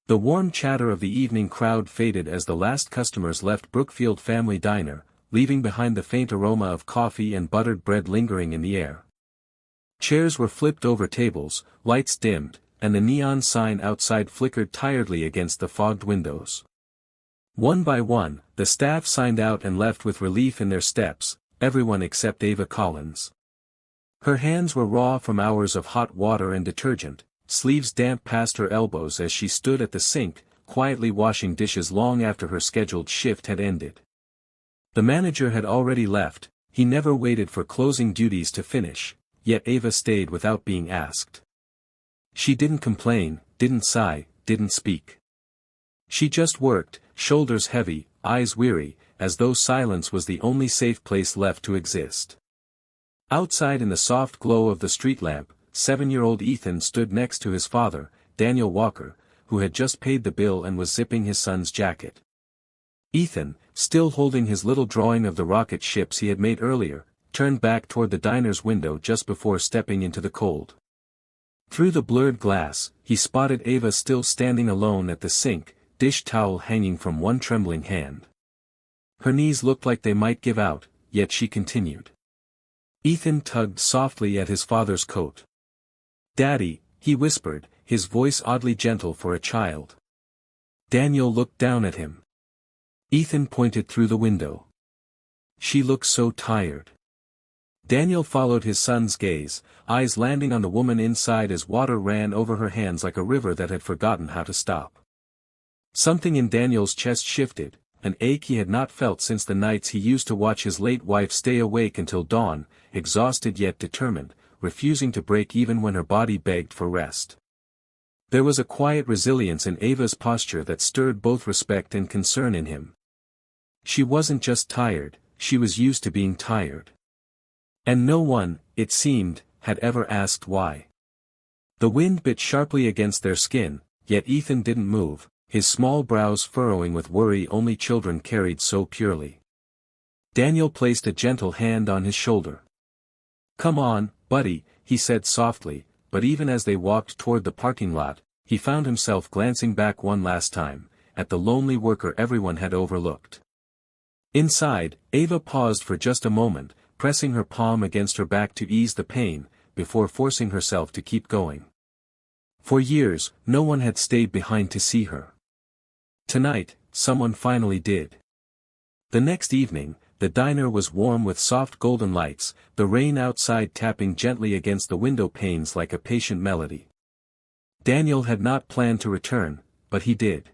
The warm chatter of the evening crowd faded as the last customers left Brookfield Family Diner, leaving behind the faint aroma of coffee and buttered bread lingering in the air. Chairs were flipped over tables, lights dimmed, and the neon sign outside flickered tiredly against the fogged windows. One by one, the staff signed out and left with relief in their steps, everyone except Ava Collins. Her hands were raw from hours of hot water and detergent, sleeves damp past her elbows as she stood at the sink, quietly washing dishes long after her scheduled shift had ended. The manager had already left, he never waited for closing duties to finish, yet Ava stayed without being asked. She didn't complain, didn't sigh, didn't speak. She just worked, shoulders heavy, eyes weary, as though silence was the only safe place left to exist. Outside in the soft glow of the street lamp, 7-year-old Ethan stood next to his father, Daniel Walker, who had just paid the bill and was zipping his son's jacket. Ethan, still holding his little drawing of the rocket ships he had made earlier, turned back toward the diner's window just before stepping into the cold. Through the blurred glass, he spotted Ava still standing alone at the sink, dish towel hanging from one trembling hand. Her knees looked like they might give out, yet she continued. Ethan tugged softly at his father's coat. "Daddy," he whispered, his voice oddly gentle for a child. Daniel looked down at him. Ethan pointed through the window. "She looks so tired." Daniel followed his son's gaze, eyes landing on the woman inside as water ran over her hands like a river that had forgotten how to stop. Something in Daniel's chest shifted, an ache he had not felt since the nights he used to watch his late wife stay awake until dawn, exhausted yet determined, refusing to break even when her body begged for rest. There was a quiet resilience in Ava's posture that stirred both respect and concern in him. She wasn't just tired, she was used to being tired. And no one, it seemed, had ever asked why. The wind bit sharply against their skin, yet Ethan didn't move, his small brows furrowing with worry only children carried so purely. Daniel placed a gentle hand on his shoulder. "Come on, buddy," he said softly, but even as they walked toward the parking lot, he found himself glancing back one last time, at the lonely worker everyone had overlooked. Inside, Ava paused for just a moment, pressing her palm against her back to ease the pain, before forcing herself to keep going. For years, no one had stayed behind to see her. Tonight, someone finally did. The next evening, the diner was warm with soft golden lights, the rain outside tapping gently against the window panes like a patient melody. Daniel had not planned to return, but he did.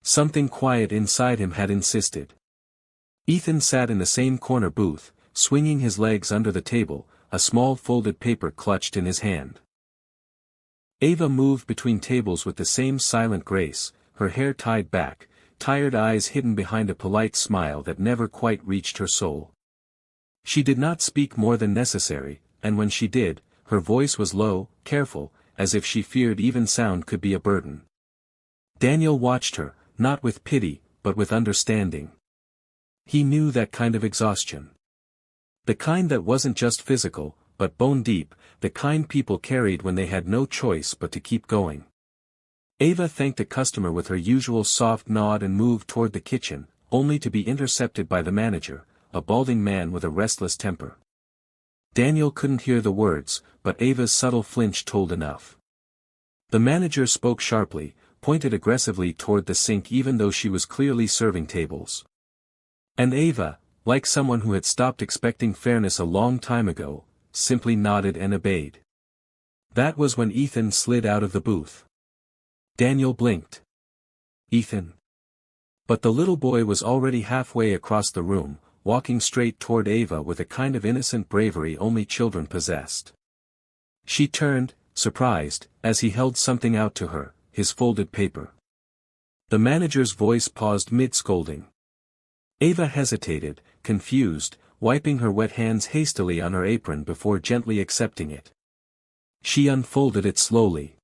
Something quiet inside him had insisted. Ethan sat in the same corner booth, swinging his legs under the table, a small folded paper clutched in his hand. Ava moved between tables with the same silent grace, her hair tied back, tired eyes hidden behind a polite smile that never quite reached her soul. She did not speak more than necessary, and when she did, her voice was low, careful, as if she feared even sound could be a burden. Daniel watched her, not with pity, but with understanding. He knew that kind of exhaustion. The kind that wasn't just physical, but bone deep, the kind people carried when they had no choice but to keep going. Ava thanked a customer with her usual soft nod and moved toward the kitchen, only to be intercepted by the manager, a balding man with a restless temper. Daniel couldn't hear the words, but Ava's subtle flinch told enough. The manager spoke sharply, pointed aggressively toward the sink even though she was clearly serving tables. And Ava, like someone who had stopped expecting fairness a long time ago, simply nodded and obeyed. That was when Ethan slid out of the booth. Daniel blinked. "Ethan." But the little boy was already halfway across the room, walking straight toward Ava with a kind of innocent bravery only children possessed. She turned, surprised, as he held something out to her, his folded paper. The manager's voice paused mid-scolding. Ava hesitated, confused, wiping her wet hands hastily on her apron before gently accepting it. She unfolded it slowly.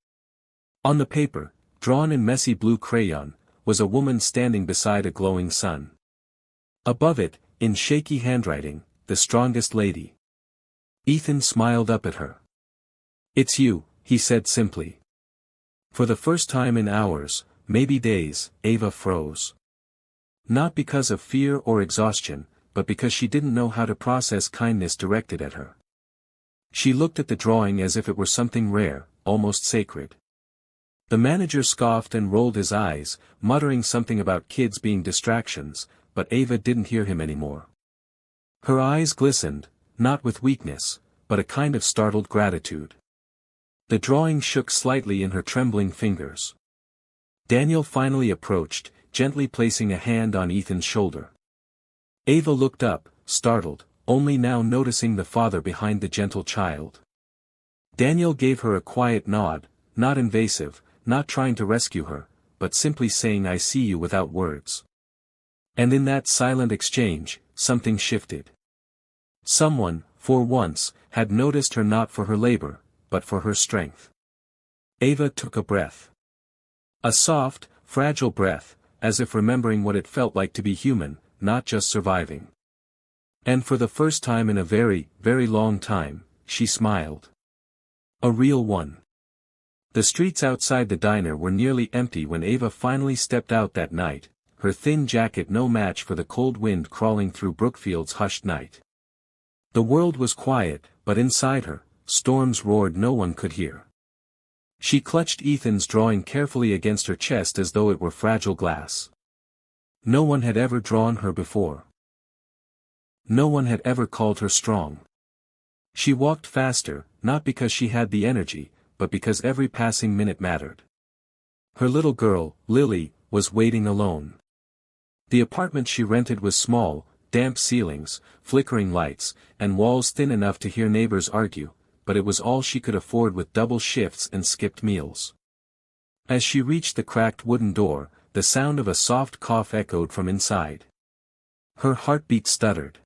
On the paper, drawn in messy blue crayon, was a woman standing beside a glowing sun. Above it, in shaky handwriting, "The strongest lady." Ethan smiled up at her. "It's you," he said simply. For the first time in hours, maybe days, Ava froze. Not because of fear or exhaustion, but because she didn't know how to process kindness directed at her. She looked at the drawing as if it were something rare, almost sacred. The manager scoffed and rolled his eyes, muttering something about kids being distractions, but Ava didn't hear him anymore. Her eyes glistened, not with weakness, but a kind of startled gratitude. The drawing shook slightly in her trembling fingers. Daniel finally approached, gently placing a hand on Ethan's shoulder. Ava looked up, startled, only now noticing the father behind the gentle child. Daniel gave her a quiet nod, not invasive, not trying to rescue her, but simply saying "I see you" without words. And in that silent exchange, something shifted. Someone, for once, had noticed her not for her labor, but for her strength. Ava took a breath. A soft, fragile breath, as if remembering what it felt like to be human, not just surviving. And for the first time in a very, very long time, she smiled. A real one. The streets outside the diner were nearly empty when Ava finally stepped out that night, her thin jacket no match for the cold wind crawling through Brookfield's hushed night. The world was quiet, but inside her, storms roared no one could hear. She clutched Ethan's drawing carefully against her chest as though it were fragile glass. No one had ever drawn her before. No one had ever called her strong. She walked faster, not because she had the energy, but because every passing minute mattered. Her little girl, Lily, was waiting alone. The apartment she rented was small, damp ceilings, flickering lights, and walls thin enough to hear neighbors argue, but it was all she could afford with double shifts and skipped meals. As she reached the cracked wooden door, the sound of a soft cough echoed from inside. Her heartbeat stuttered.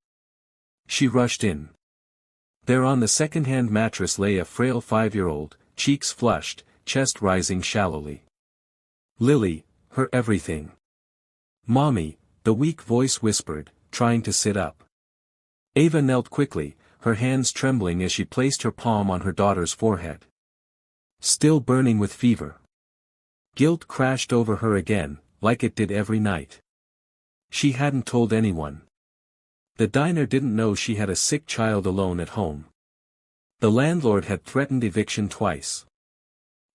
She rushed in. There on the second-hand mattress lay a frail 5-year-old, cheeks flushed, chest rising shallowly. Lily, her everything. "Mommy," the weak voice whispered, trying to sit up. Ava knelt quickly, her hands trembling as she placed her palm on her daughter's forehead. Still burning with fever. Guilt crashed over her again, like it did every night. She hadn't told anyone. The diner didn't know she had a sick child alone at home. The landlord had threatened eviction twice.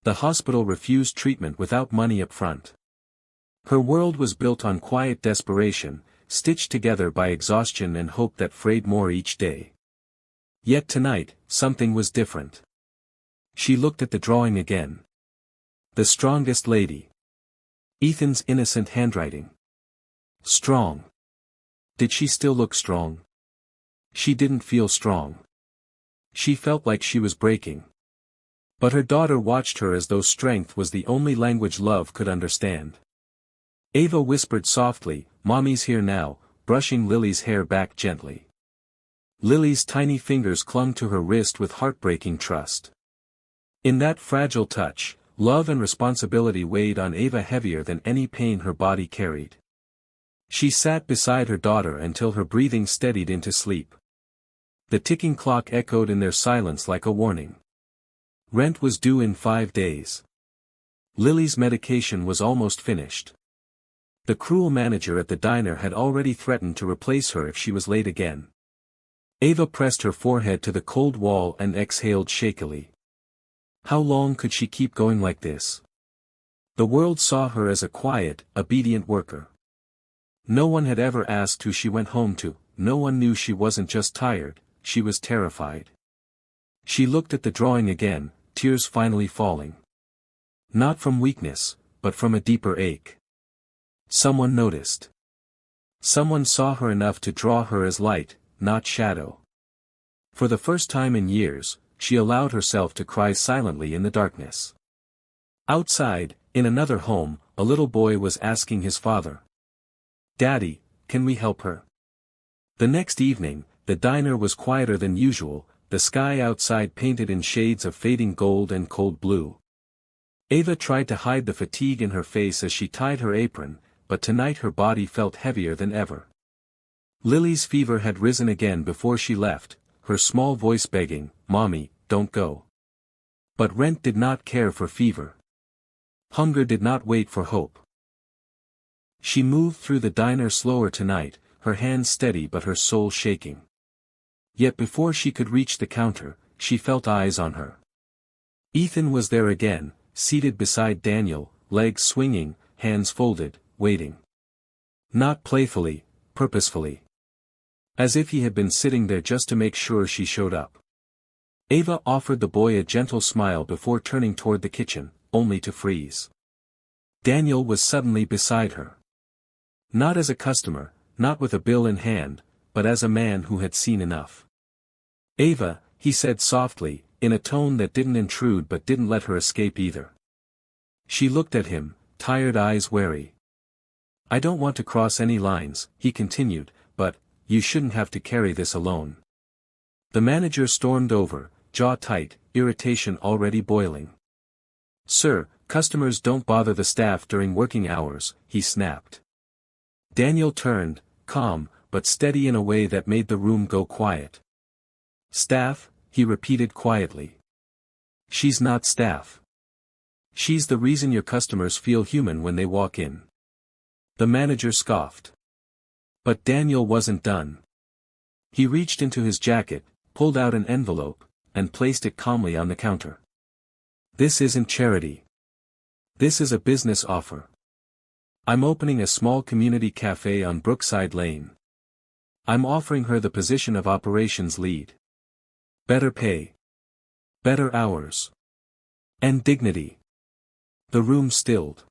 The hospital refused treatment without money up front. Her world was built on quiet desperation, stitched together by exhaustion and hope that frayed more each day. Yet tonight, something was different. She looked at the drawing again. The strongest lady. Ethan's innocent handwriting. Strong. Did she still look strong? She didn't feel strong. She felt like she was breaking. But her daughter watched her as though strength was the only language love could understand. Ava whispered softly, "Mommy's here now," brushing Lily's hair back gently. Lily's tiny fingers clung to her wrist with heartbreaking trust. In that fragile touch, love and responsibility weighed on Ava heavier than any pain her body carried. She sat beside her daughter until her breathing steadied into sleep. The ticking clock echoed in their silence like a warning. Rent was due in 5 days. Lily's medication was almost finished. The cruel manager at the diner had already threatened to replace her if she was late again. Ava pressed her forehead to the cold wall and exhaled shakily. How long could she keep going like this? The world saw her as a quiet, obedient worker. No one had ever asked who she went home to, no one knew she wasn't just tired, she was terrified. She looked at the drawing again, tears finally falling. Not from weakness, but from a deeper ache. Someone noticed. Someone saw her enough to draw her as light, not shadow. For the first time in years, she allowed herself to cry silently in the darkness. Outside, in another home, a little boy was asking his father, "Daddy, can we help her?" The next evening, the diner was quieter than usual, the sky outside painted in shades of fading gold and cold blue. Ava tried to hide the fatigue in her face as she tied her apron, but tonight her body felt heavier than ever. Lily's fever had risen again before she left, her small voice begging, "Mommy, don't go." But Rent did not care for fever. Hunger did not wait for hope. She moved through the diner slower tonight, her hands steady but her soul shaking. Yet before she could reach the counter, she felt eyes on her. Ethan was there again, seated beside Daniel, legs swinging, hands folded, waiting. Not playfully, purposefully. As if he had been sitting there just to make sure she showed up. Ava offered the boy a gentle smile before turning toward the kitchen, only to freeze. Daniel was suddenly beside her. Not as a customer, not with a bill in hand, but as a man who had seen enough. Ava, he said softly, in a tone that didn't intrude but didn't let her escape either. She looked at him, tired eyes wary. I don't want to cross any lines, he continued, but, you shouldn't have to carry this alone. The manager stormed over, jaw tight, irritation already boiling. Sir, customers don't bother the staff during working hours, he snapped. Daniel turned, calm, but steady in a way that made the room go quiet. Staff, he repeated quietly. She's not staff. She's the reason your customers feel human when they walk in. The manager scoffed. But Daniel wasn't done. He reached into his jacket, pulled out an envelope, and placed it calmly on the counter. This isn't charity. This is a business offer. I'm opening a small community cafe on Brookside Lane. I'm offering her the position of operations lead. Better pay. Better hours. And dignity. The room stilled.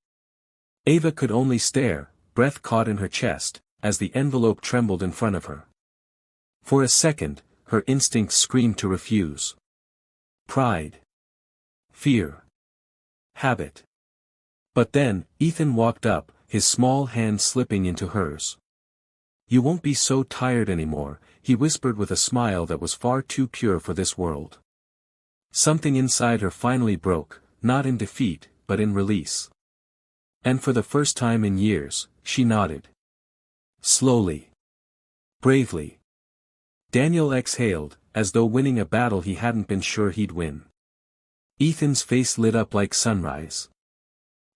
Ava could only stare, breath caught in her chest, as the envelope trembled in front of her. For a second, her instincts screamed to refuse. Pride. Fear. Habit. But then, Ethan walked up, his small hand slipping into hers. You won't be so tired anymore, he whispered with a smile that was far too pure for this world. Something inside her finally broke, not in defeat, but in release. And for the first time in years, she nodded. Slowly. Bravely. Daniel exhaled, as though winning a battle he hadn't been sure he'd win. Ethan's face lit up like sunrise.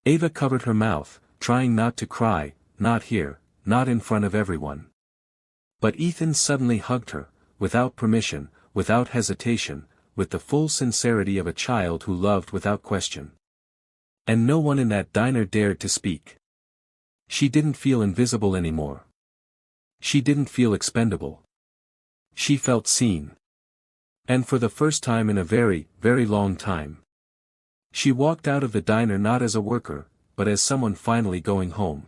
Ava covered her mouth, trying not to cry, not here, not in front of everyone. But Ethan suddenly hugged her, without permission, without hesitation, with the full sincerity of a child who loved without question. And no one in that diner dared to speak. She didn't feel invisible anymore. She didn't feel expendable. She felt seen. And for the first time in a very, very long time. She walked out of the diner not as a worker, but as someone finally going home.